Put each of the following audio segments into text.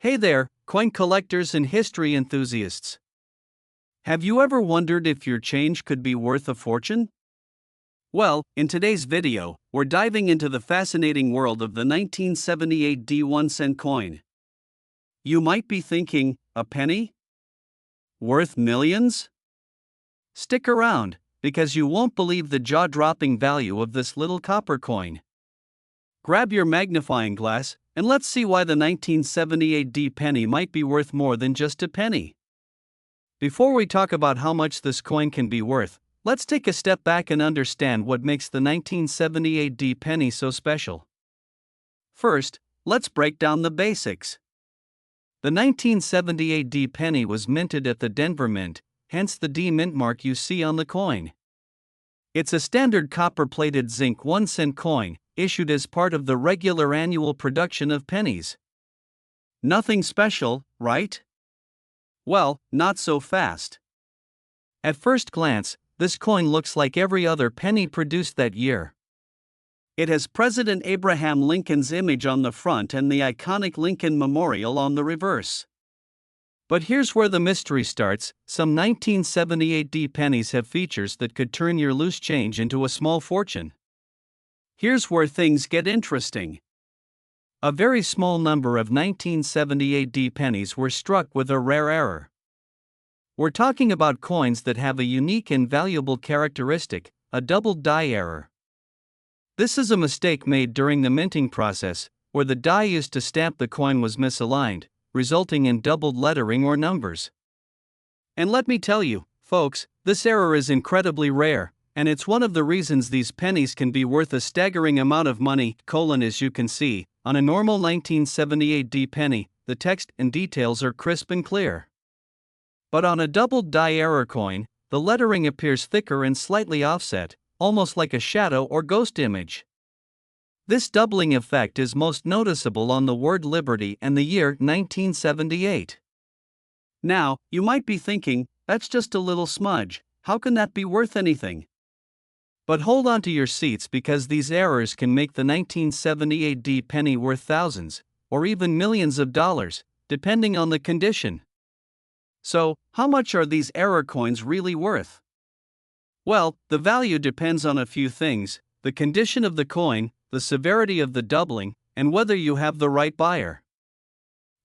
Hey there, coin collectors and history enthusiasts. Have you ever wondered if your change could be worth a fortune? Well, in today's video, we're diving into the fascinating world of the 1978 D1 cent coin. You might be thinking, a penny? Worth millions? Stick around, because you won't believe the jaw-dropping value of this little copper coin. Grab your magnifying glass, and let's see why the 1978 D penny might be worth more than just a penny. Before we talk about how much this coin can be worth, let's take a step back and understand what makes the 1978 D penny so special. First, let's break down the basics. The 1978 D penny was minted at the Denver Mint, hence the D mint mark you see on the coin. It's a standard copper-plated zinc 1-cent coin, issued as part of the regular annual production of pennies. Nothing special, right? Well, not so fast. At first glance, this coin looks like every other penny produced that year. It has President Abraham Lincoln's image on the front and the iconic Lincoln Memorial on the reverse. But here's where the mystery starts. Some 1978 D pennies have features that could turn your loose change into a small fortune. Here's where things get interesting. A very small number of 1978 D pennies were struck with a rare error. We're talking about coins that have a unique and valuable characteristic, a doubled die error. This is a mistake made during the minting process, where the die used to stamp the coin was misaligned, resulting in doubled lettering or numbers. And let me tell you, folks, this error is incredibly rare, and it's one of the reasons these pennies can be worth a staggering amount of money. As you can see, on a normal 1978 D penny, the text and details are crisp and clear. But on a doubled die error coin, the lettering appears thicker and slightly offset, almost like a shadow or ghost image. This doubling effect is most noticeable on the word Liberty and the year 1978. Now, you might be thinking, that's just a little smudge, how can that be worth anything? But hold on to your seats, because these errors can make the 1978 D penny worth thousands, or even millions of dollars, depending on the condition. So, how much are these error coins really worth? Well, the value depends on a few things: the condition of the coin, the severity of the doubling, and whether you have the right buyer.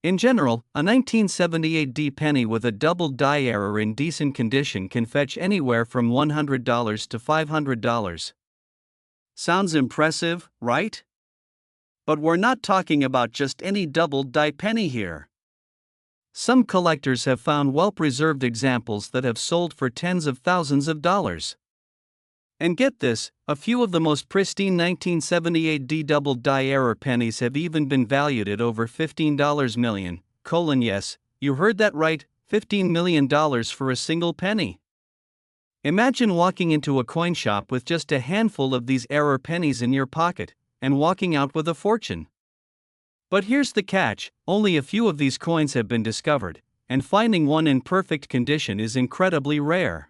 In general, a 1978 D penny with a doubled die error in decent condition can fetch anywhere from $100 to $500. Sounds impressive, right? But we're not talking about just any doubled die penny here. Some collectors have found well-preserved examples that have sold for tens of thousands of dollars. And get this, a few of the most pristine 1978 D doubled die error pennies have even been valued at over $15 million. Yes, you heard that right, $15 million for a single penny. Imagine walking into a coin shop with just a handful of these error pennies in your pocket, and walking out with a fortune. But here's the catch: only a few of these coins have been discovered, and finding one in perfect condition is incredibly rare.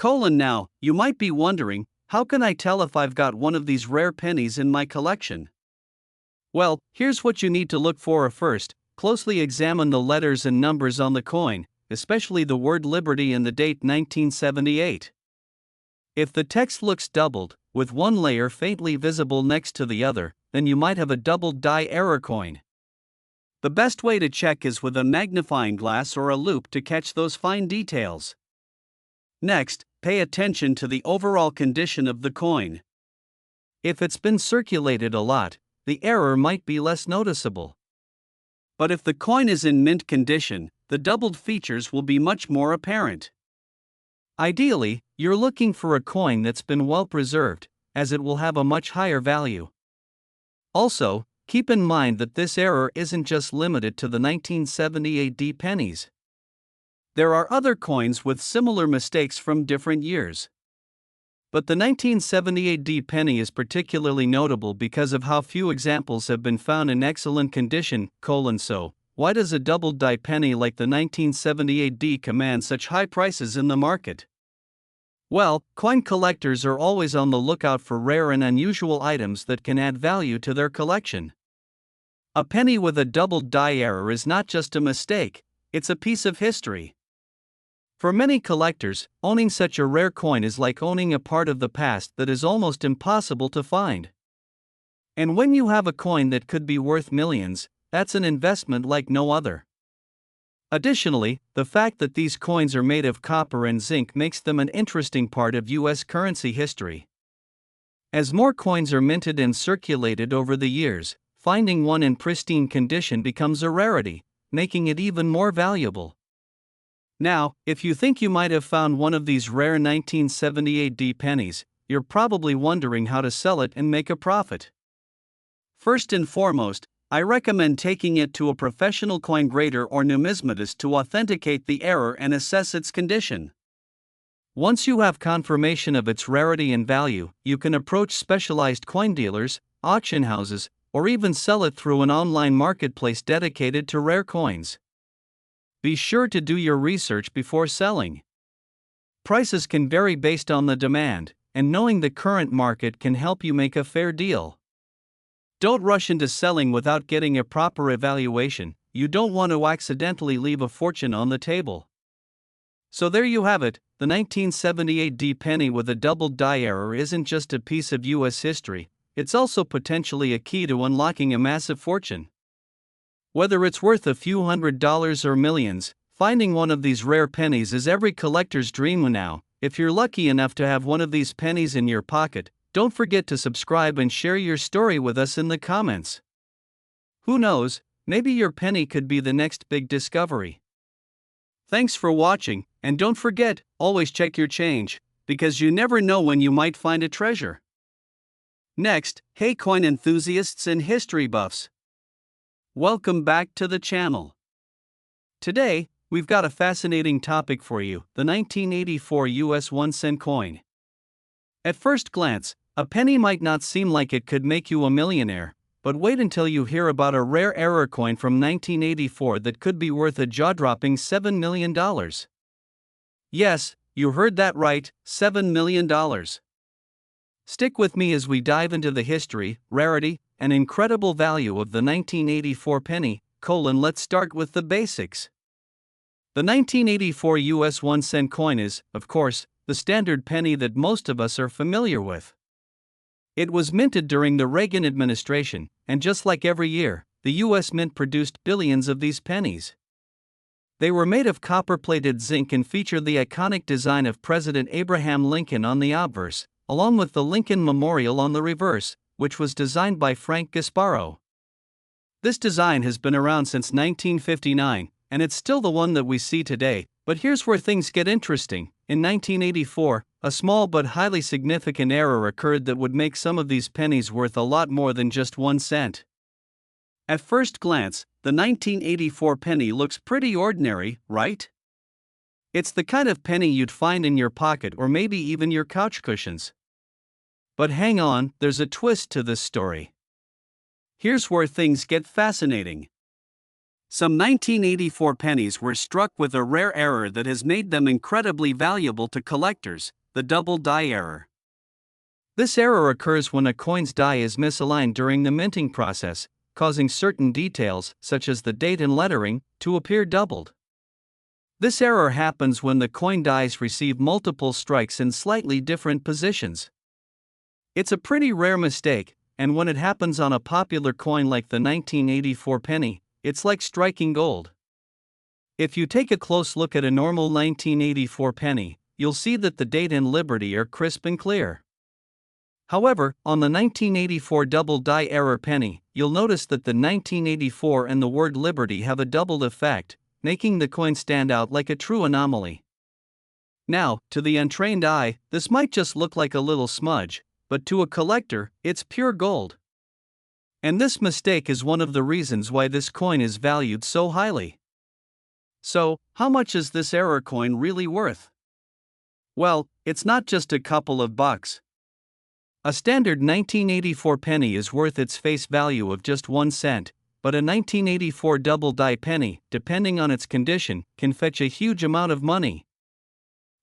Now, you might be wondering, how can I tell if I've got one of these rare pennies in my collection? Well, here's what you need to look for. First, closely examine the letters and numbers on the coin, especially the word Liberty and the date 1978. If the text looks doubled, with one layer faintly visible next to the other, then you might have a doubled die error coin. The best way to check is with a magnifying glass or a loupe to catch those fine details. Next, pay attention to the overall condition of the coin. If it's been circulated a lot, the error might be less noticeable. But if the coin is in mint condition, the doubled features will be much more apparent. Ideally, you're looking for a coin that's been well preserved, as it will have a much higher value. Also, keep in mind that this error isn't just limited to the 1978 D pennies. There are other coins with similar mistakes from different years. But the 1978 D penny is particularly notable because of how few examples have been found in excellent condition. So, why does a doubled die penny like the 1978 D command such high prices in the market? Well, coin collectors are always on the lookout for rare and unusual items that can add value to their collection. A penny with a doubled die error is not just a mistake, it's a piece of history. For many collectors, owning such a rare coin is like owning a part of the past that is almost impossible to find. And when you have a coin that could be worth millions, that's an investment like no other. Additionally, the fact that these coins are made of copper and zinc makes them an interesting part of U.S. currency history. As more coins are minted and circulated over the years, finding one in pristine condition becomes a rarity, making it even more valuable. Now, if you think you might have found one of these rare 1978 D pennies, you're probably wondering how to sell it and make a profit. First and foremost, I recommend taking it to a professional coin grader or numismatist to authenticate the error and assess its condition. Once you have confirmation of its rarity and value, you can approach specialized coin dealers, auction houses, or even sell it through an online marketplace dedicated to rare coins. Be sure to do your research before selling. Prices can vary based on the demand, and knowing the current market can help you make a fair deal. Don't rush into selling without getting a proper evaluation. You don't want to accidentally leave a fortune on the table. So there you have it, the 1978 D penny with a doubled die error isn't just a piece of U.S. history, it's also potentially a key to unlocking a massive fortune. Whether it's worth a few $100s or millions, finding one of these rare pennies is every collector's dream now. If you're lucky enough to have one of these pennies in your pocket, don't forget to subscribe and share your story with us in the comments. Who knows, maybe your penny could be the next big discovery. Thanks for watching, and don't forget, always check your change, because you never know when you might find a treasure. Next, hey coin enthusiasts and history buffs. Welcome back to the channel. Today, we've got a fascinating topic for you, the 1984 US 1-cent coin. At first glance, a penny might not seem like it could make you a millionaire, but wait until you hear about a rare error coin from 1984 that could be worth a jaw-dropping $7 million. Yes, you heard that right, $7 million. Stick with me as we dive into the history, rarity, and incredible value of the 1984 penny. Let's start with the basics. The 1984 US 1-cent coin is, of course, the standard penny that most of us are familiar with. It was minted during the Reagan administration, and just like every year, the U.S. Mint produced billions of these pennies. They were made of copper-plated zinc and feature the iconic design of President Abraham Lincoln on the obverse, along with the Lincoln Memorial on the reverse, which was designed by Frank Gasparo. This design has been around since 1959, and it's still the one that we see today, but here's where things get interesting. In 1984, a small but highly significant error occurred that would make some of these pennies worth a lot more than just 1 cent. At first glance, the 1984 penny looks pretty ordinary, right? It's the kind of penny you'd find in your pocket or maybe even your couch cushions. But hang on, there's a twist to this story. Here's where things get fascinating. Some 1984 pennies were struck with a rare error that has made them incredibly valuable to collectors, the double die error. This error occurs when a coin's die is misaligned during the minting process, causing certain details, such as the date and lettering, to appear doubled. This error happens when the coin dies receive multiple strikes in slightly different positions. It's a pretty rare mistake, and when it happens on a popular coin like the 1984 penny, it's like striking gold. If you take a close look at a normal 1984 penny, you'll see that the date and liberty are crisp and clear. However, on the 1984 double die error penny, you'll notice that the 1984 and the word liberty have a doubled effect, making the coin stand out like a true anomaly. Now, to the untrained eye, this might just look like a little smudge, but to a collector, it's pure gold. And this mistake is one of the reasons why this coin is valued so highly. So, how much is this error coin really worth? Well, it's not just a couple of bucks. A standard 1984 penny is worth its face value of just 1 cent, but a 1984 double die penny, depending on its condition, can fetch a huge amount of money.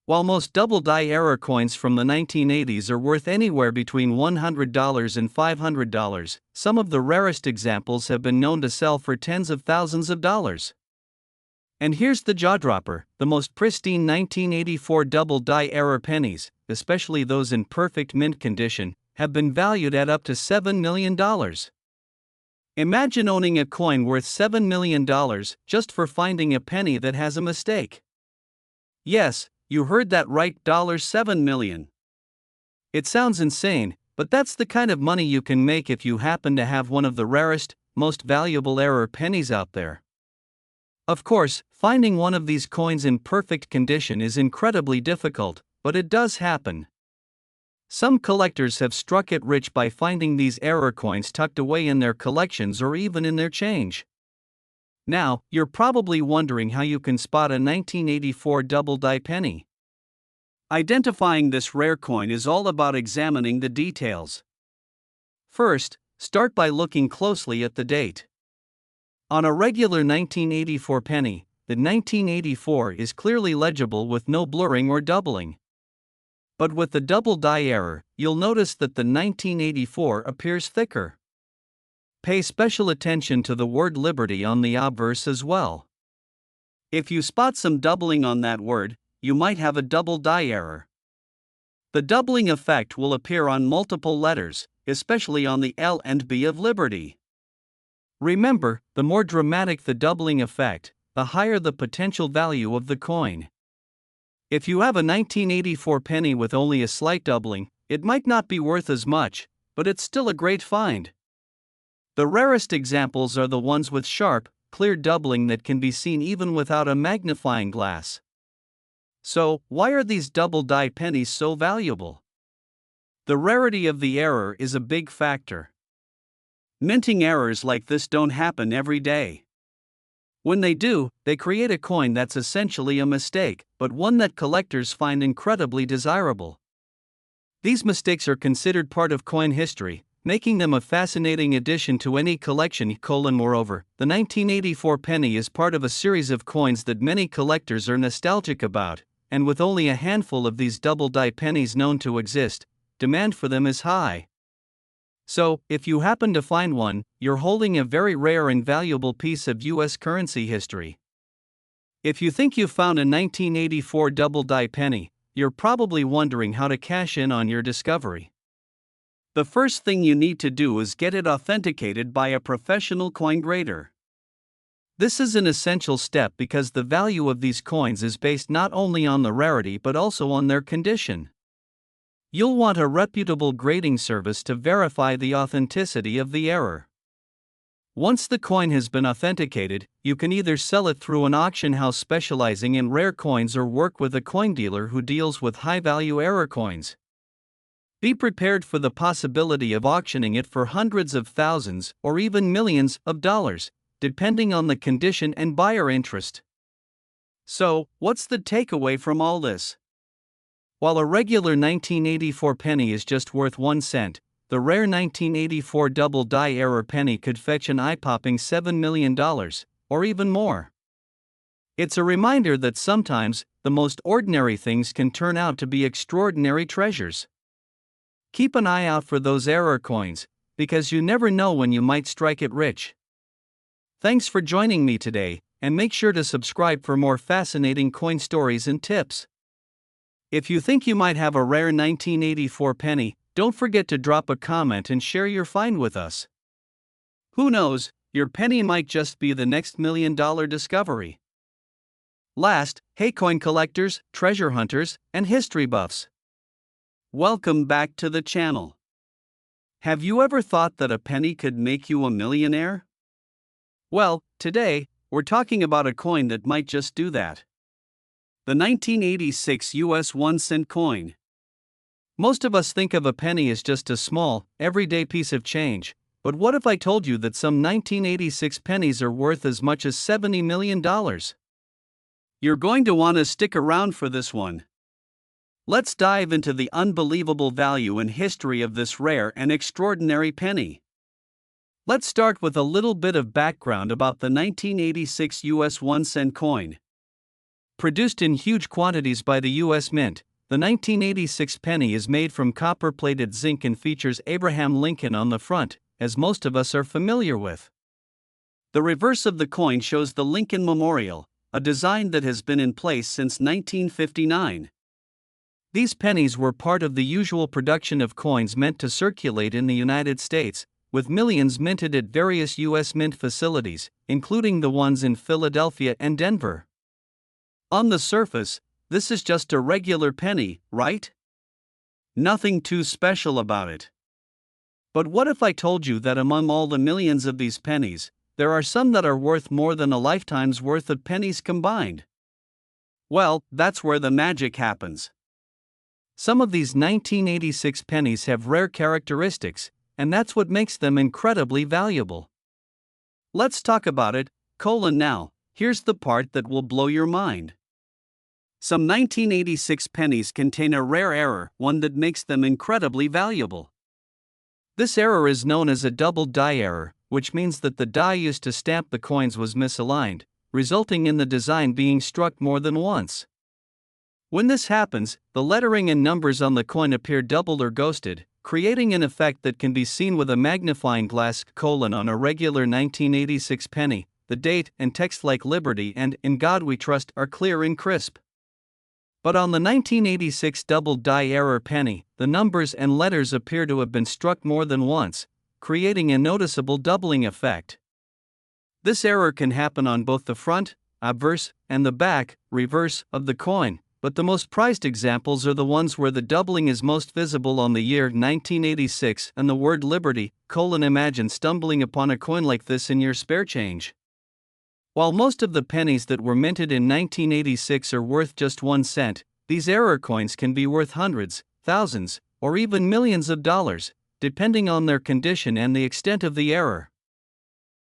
While most double-die error coins from the 1980s are worth anywhere between $100 and $500, some of the rarest examples have been known to sell for tens of thousands of dollars. And here's the jaw-dropper: the most pristine 1984 double-die error pennies, especially those in perfect mint condition, have been valued at up to $7 million. Imagine owning a coin worth $7 million just for finding a penny that has a mistake. Yes, you heard that right, $7 million. It sounds insane, but that's the kind of money you can make if you happen to have one of the rarest, most valuable error pennies out there. Of course, finding one of these coins in perfect condition is incredibly difficult, but it does happen. Some collectors have struck it rich by finding these error coins tucked away in their collections or even in their change. Now, you're probably wondering how you can spot a 1984 double-die penny. Identifying this rare coin is all about examining the details. First, start by looking closely at the date. On a regular 1984 penny, the 1984 is clearly legible with no blurring or doubling. But with the double-die error, you'll notice that the 1984 appears thicker. Pay special attention to the word liberty on the obverse as well. If you spot some doubling on that word, you might have a double-die error. The doubling effect will appear on multiple letters, especially on the L and B of liberty. Remember, the more dramatic the doubling effect, the higher the potential value of the coin. If you have a 1984 penny with only a slight doubling, it might not be worth as much, but it's still a great find. The rarest examples are the ones with sharp, clear doubling that can be seen even without a magnifying glass. So, why are these double-die pennies so valuable? The rarity of the error is a big factor. Minting errors like this don't happen every day. When they do, they create a coin that's essentially a mistake, but one that collectors find incredibly desirable. These mistakes are considered part of coin history, making them a fascinating addition to any collection. Moreover, the 1984 penny is part of a series of coins that many collectors are nostalgic about, and with only a handful of these double-die pennies known to exist, demand for them is high. So, if you happen to find one, you're holding a very rare and valuable piece of U.S. currency history. If you think you found a 1984 double-die penny, you're probably wondering how to cash in on your discovery. The first thing you need to do is get it authenticated by a professional coin grader. This is an essential step because the value of these coins is based not only on the rarity but also on their condition. You'll want a reputable grading service to verify the authenticity of the error. Once the coin has been authenticated, you can either sell it through an auction house specializing in rare coins or work with a coin dealer who deals with high-value error coins. Be prepared for the possibility of auctioning it for hundreds of thousands or even millions of dollars, depending on the condition and buyer interest. So, what's the takeaway from all this? While a regular 1984 penny is just worth 1 cent, the rare 1984 double-die error penny could fetch an eye-popping $7 million, or even more. It's a reminder that sometimes, the most ordinary things can turn out to be extraordinary treasures. Keep an eye out for those error coins, because you never know when you might strike it rich. Thanks for joining me today, and make sure to subscribe for more fascinating coin stories and tips. If you think you might have a rare 1984 penny, don't forget to drop a comment and share your find with us. Who knows, your penny might just be the next $1 million discovery. Last, hey coin collectors, treasure hunters, and history buffs. Welcome back to the channel. Have you ever thought that a penny could make you a millionaire? Well, today, we're talking about a coin that might just do that. The 1986 US 1-cent coin. Most of us think of a penny as just a small, everyday piece of change, but what if I told you that some 1986 pennies are worth as much as $70 million? You're going to want to stick around for this one. Let's dive into the unbelievable value and history of this rare and extraordinary penny. Let's start with a little bit of background about the 1986 US 1-cent coin. Produced in huge quantities by the U.S. Mint, the 1986 penny is made from copper-plated zinc and features Abraham Lincoln on the front, as most of us are familiar with. The reverse of the coin shows the Lincoln Memorial, a design that has been in place since 1959. These pennies were part of the usual production of coins meant to circulate in the United States, with millions minted at various U.S. Mint facilities, including the ones in Philadelphia and Denver. On the surface, this is just a regular penny, right? Nothing too special about it. But what if I told you that among all the millions of these pennies, there are some that are worth more than a lifetime's worth of pennies combined? Well, that's where the magic happens. Some of these 1986 pennies have rare characteristics, and that's what makes them incredibly valuable. Let's talk about it, now. Here's the part that will blow your mind. Some 1986 pennies contain a rare error, one that makes them incredibly valuable. This error is known as a double die error, which means that the die used to stamp the coins was misaligned, resulting in the design being struck more than once. When this happens, the lettering and numbers on the coin appear doubled or ghosted, creating an effect that can be seen with a magnifying glass. On a regular 1986 penny, the date and text like Liberty and In God We Trust are clear and crisp. But on the 1986 double die error penny, the numbers and letters appear to have been struck more than once, creating a noticeable doubling effect. This error can happen on both the front, obverse, and the back, reverse, of the coin, but the most prized examples are the ones where the doubling is most visible on the year 1986 and the word Liberty. Imagine stumbling upon a coin like this in your spare change. While most of the pennies that were minted in 1986 are worth just 1 cent, these error coins can be worth hundreds, thousands, or even millions of dollars, depending on their condition and the extent of the error.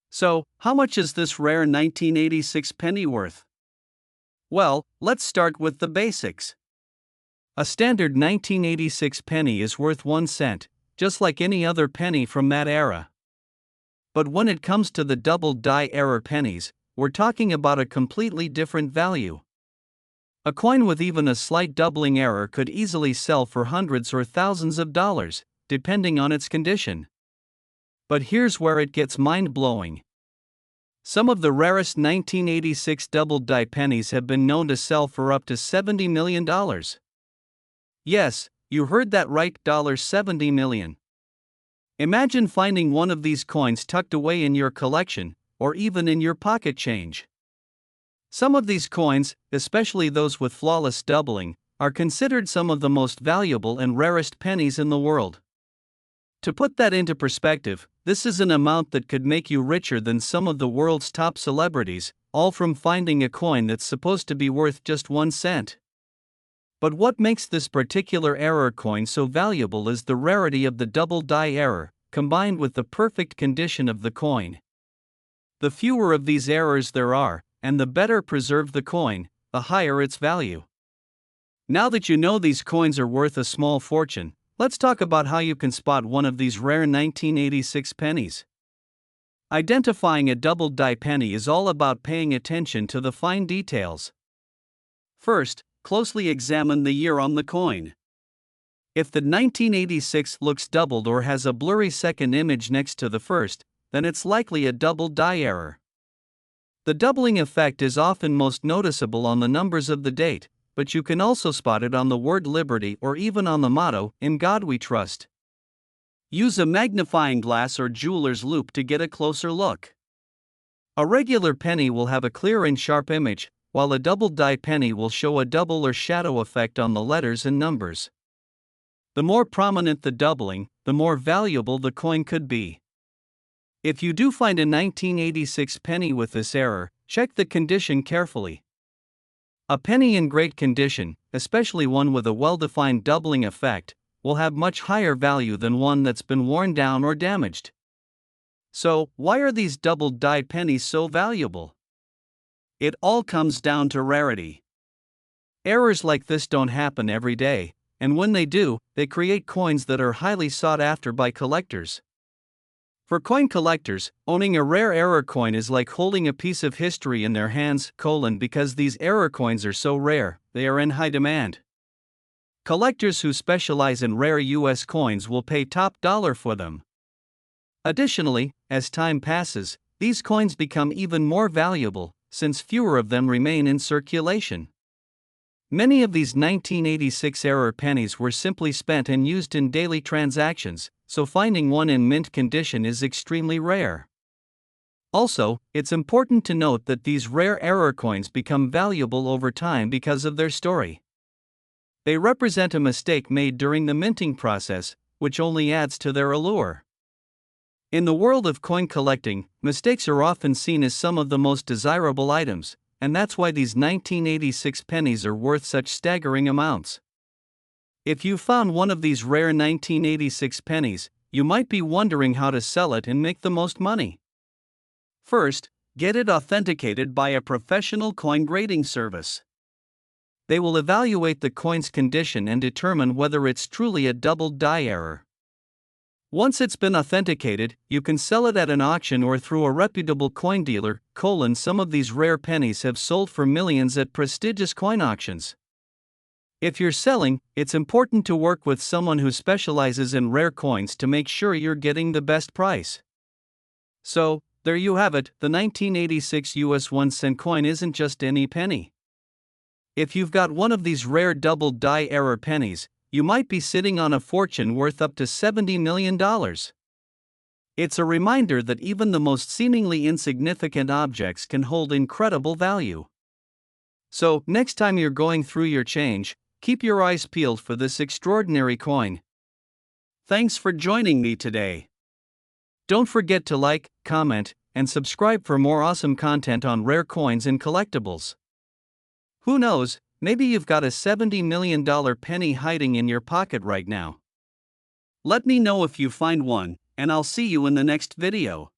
So, how much is this rare 1986 penny worth? Well, let's start with the basics. A standard 1986 penny is worth 1 cent, just like any other penny from that era. But when it comes to the double die error pennies, we're talking about a completely different value. A coin with even a slight doubling error could easily sell for hundreds or thousands of dollars, depending on its condition. But here's where it gets mind-blowing. Some of the rarest 1986 double die pennies have been known to sell for up to $70 million. Yes, you heard that right, $70 million. Imagine finding one of these coins tucked away in your collection, or even in your pocket change. Some of these coins, especially those with flawless doubling, are considered some of the most valuable and rarest pennies in the world. To put that into perspective, this is an amount that could make you richer than some of the world's top celebrities, all from finding a coin that's supposed to be worth just 1 cent. But what makes this particular error coin so valuable is the rarity of the double die error, combined with the perfect condition of the coin. The fewer of these errors there are, and the better preserved the coin, the higher its value. Now that you know these coins are worth a small fortune, let's talk about how you can spot one of these rare 1986 pennies. Identifying a double die penny is all about paying attention to the fine details. First, closely examine the year on the coin. If the 1986 looks doubled or has a blurry second image next to the first, then it's likely a double die error. The doubling effect is often most noticeable on the numbers of the date, but you can also spot it on the word Liberty or even on the motto, In God We Trust. Use a magnifying glass or jeweler's loupe to get a closer look. A regular penny will have a clear and sharp image, while a double die penny will show a double or shadow effect on the letters and numbers. The more prominent the doubling, the more valuable the coin could be. If you do find a 1986 penny with this error, check the condition carefully. A penny in great condition, especially one with a well-defined doubling effect, will have much higher value than one that's been worn down or damaged. So, why are these double die pennies so valuable? It all comes down to rarity. Errors like this don't happen every day, and when they do, they create coins that are highly sought after by collectors. For coin collectors, owning a rare error coin is like holding a piece of history in their hands, because these error coins are so rare, they are in high demand. Collectors who specialize in rare US coins will pay top dollar for them. Additionally, as time passes, these coins become even more valuable, since fewer of them remain in circulation. Many of these 1986 error pennies were simply spent and used in daily transactions, so finding one in mint condition is extremely rare. Also, it's important to note that these rare error coins become valuable over time because of their story. They represent a mistake made during the minting process, which only adds to their allure. In the world of coin collecting, mistakes are often seen as some of the most desirable items, and that's why these 1986 pennies are worth such staggering amounts. If you found one of these rare 1986 pennies, you might be wondering how to sell it and make the most money. First, get it authenticated by a professional coin grading service. They will evaluate the coin's condition and determine whether it's truly a double die error. Once it's been authenticated, you can sell it at an auction or through a reputable coin dealer. Some of these rare pennies have sold for millions at prestigious coin auctions. If you're selling, it's important to work with someone who specializes in rare coins to make sure you're getting the best price. So, there you have it, the 1986 US 1-cent coin isn't just any penny. If you've got one of these rare double die error pennies, you might be sitting on a fortune worth up to $70 million. It's a reminder that even the most seemingly insignificant objects can hold incredible value. So, next time you're going through your change, keep your eyes peeled for this extraordinary coin. Thanks for joining me today. Don't forget to like, comment, and subscribe for more awesome content on rare coins and collectibles. Who knows, maybe you've got a $70 million penny hiding in your pocket right now. Let me know if you find one, and I'll see you in the next video.